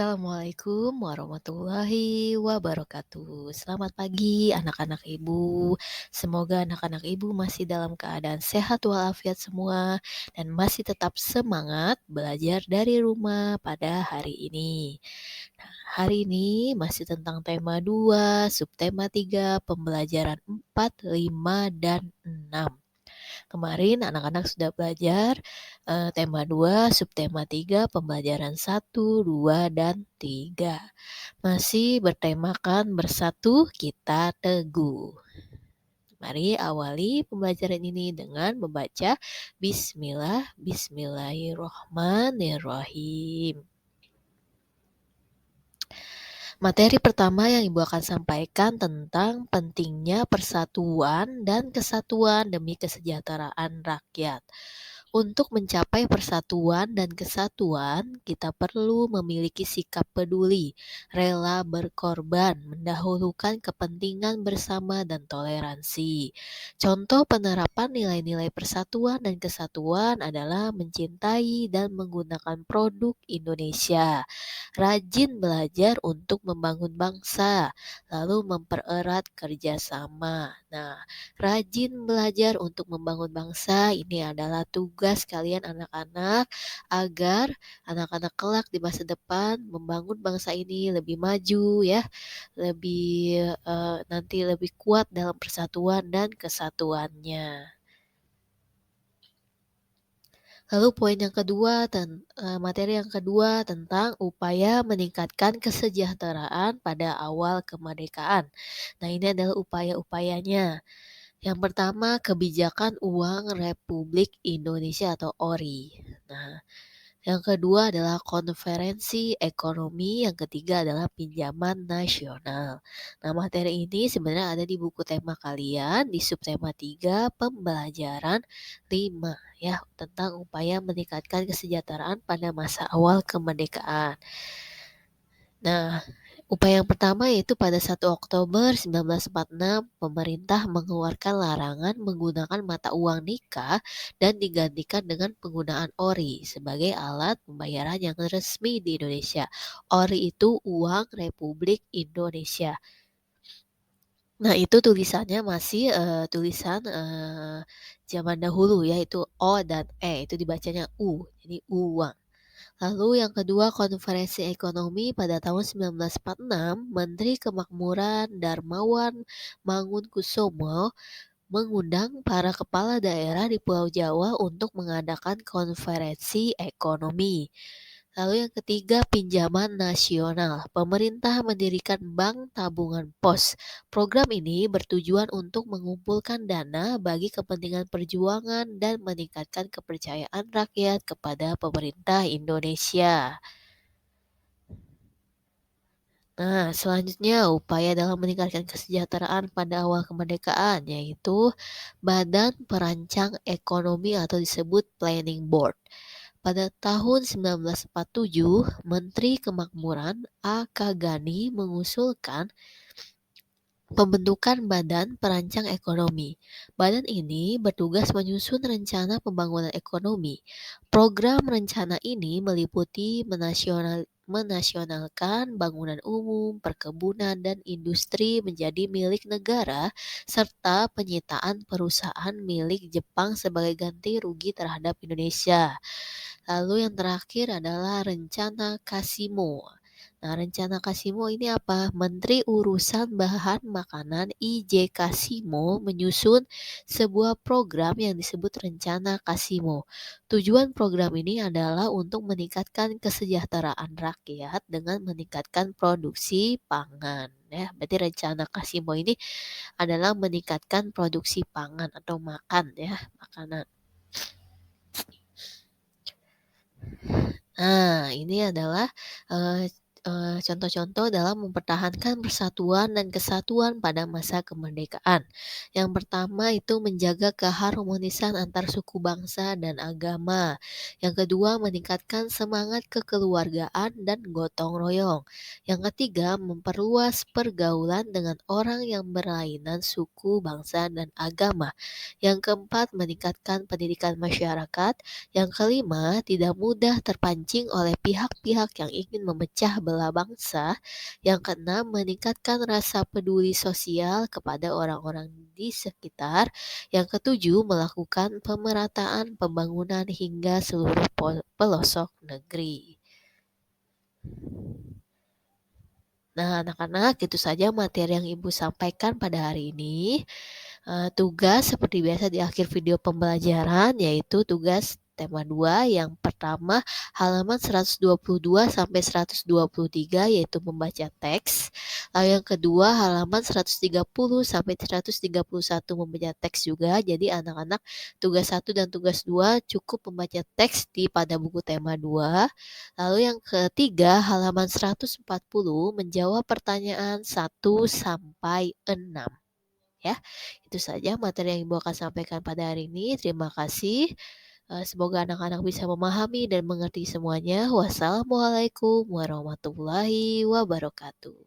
Assalamualaikum warahmatullahi wabarakatuh. Selamat pagi anak-anak ibu. Semoga anak-anak ibu masih dalam keadaan sehat walafiat semua dan masih tetap semangat belajar dari rumah pada hari ini. Hari ini masih tentang tema 2, subtema 3, pembelajaran 4, 5, dan 6. Kemarin anak-anak sudah belajar tema 2, subtema 3, pembelajaran 1, 2, dan 3. Masih bertemakan bersatu kita teguh. Mari awali pembelajaran ini dengan membaca Bismillahirrahmanirrahim. Materi pertama yang Ibu akan sampaikan tentang pentingnya persatuan dan kesatuan demi kesejahteraan rakyat. Untuk mencapai persatuan dan kesatuan, kita perlu memiliki sikap peduli, rela berkorban, mendahulukan kepentingan bersama dan toleransi. Contoh penerapan nilai-nilai persatuan dan kesatuan adalah mencintai dan menggunakan produk Indonesia, rajin belajar untuk membangun bangsa, lalu mempererat kerjasama. Nah, rajin belajar untuk membangun bangsa ini adalah tugas kalian anak-anak agar anak-anak kelak di masa depan membangun bangsa ini lebih maju ya, lebih nanti lebih kuat dalam persatuan dan kesatuannya. Lalu poin yang kedua materi yang kedua tentang upaya meningkatkan kesejahteraan pada awal kemerdekaan. Nah, ini adalah upaya-upayanya. Yang pertama, kebijakan uang Republik Indonesia atau ORI. Nah, yang kedua adalah konferensi ekonomi, yang ketiga adalah pinjaman nasional. Nah, materi ini sebenarnya ada di buku tema kalian di subtema 3 pembelajaran 5 ya, tentang upaya meningkatkan kesejahteraan pada masa awal kemerdekaan. Nah, upaya yang pertama yaitu pada 1 Oktober 1946, pemerintah mengeluarkan larangan menggunakan mata uang nikah dan digantikan dengan penggunaan ori sebagai alat pembayaran yang resmi di Indonesia. Ori itu uang Republik Indonesia. Nah, itu tulisannya masih tulisan zaman dahulu yaitu O dan E, itu dibacanya U, jadi uang. Lalu yang kedua, konferensi ekonomi pada tahun 1946, Menteri Kemakmuran Darmawan Mangunkusumo mengundang para kepala daerah di Pulau Jawa untuk mengadakan konferensi ekonomi. Lalu yang ketiga, pinjaman nasional. Pemerintah mendirikan Bank Tabungan Pos. Program ini bertujuan untuk mengumpulkan dana bagi kepentingan perjuangan dan meningkatkan kepercayaan rakyat kepada pemerintah Indonesia. Nah, selanjutnya upaya dalam meningkatkan kesejahteraan pada awal kemerdekaan yaitu Badan Perancang Ekonomi atau disebut Planning Board. Pada tahun 1947, Menteri Kemakmuran A.K. Gani mengusulkan pembentukan Badan Perancang Ekonomi. Badan ini bertugas menyusun rencana pembangunan ekonomi. Program rencana ini meliputi menasionalkan bangunan umum, perkebunan, dan industri menjadi milik negara, serta penyitaan perusahaan milik Jepang sebagai ganti rugi terhadap Indonesia. Lalu yang terakhir adalah rencana Kasimo. Nah, rencana Kasimo ini apa? Menteri Urusan Bahan Makanan I.J. Kasimo menyusun sebuah program yang disebut Rencana Kasimo. Tujuan program ini adalah untuk meningkatkan kesejahteraan rakyat dengan meningkatkan produksi pangan. Ya, berarti rencana Kasimo ini adalah meningkatkan produksi pangan atau makan ya, makanan. Nah, ini adalah eee contoh-contoh dalam mempertahankan persatuan dan kesatuan pada masa kemerdekaan. Yang pertama itu menjaga keharmonisan antar suku bangsa dan agama. Yang kedua, meningkatkan semangat kekeluargaan dan gotong royong. Yang ketiga, memperluas pergaulan dengan orang yang berlainan suku, bangsa, dan agama. Yang keempat, meningkatkan pendidikan masyarakat. Yang kelima, tidak mudah terpancing oleh pihak-pihak yang ingin memecah belah bela bangsa. Yang keenam, meningkatkan rasa peduli sosial kepada orang-orang di sekitar. Yang ketujuh, melakukan pemerataan pembangunan hingga seluruh pelosok negeri. Nah, anak-anak, itu saja materi yang Ibu sampaikan pada hari ini. Tugas seperti biasa di akhir video pembelajaran, yaitu tugas tema 2 yang pertama halaman 122 sampai 123 yaitu membaca teks. Lalu yang kedua halaman 130 sampai 131 membaca teks juga. Jadi anak-anak tugas 1 dan tugas 2 cukup membaca teks pada buku tema 2. Lalu yang ketiga halaman 140 menjawab pertanyaan 1 sampai 6 ya. Itu saja materi yang Ibu akan sampaikan pada hari ini. Terima kasih. Semoga anak-anak bisa memahami dan mengerti semuanya. Wassalamualaikum warahmatullahi wabarakatuh.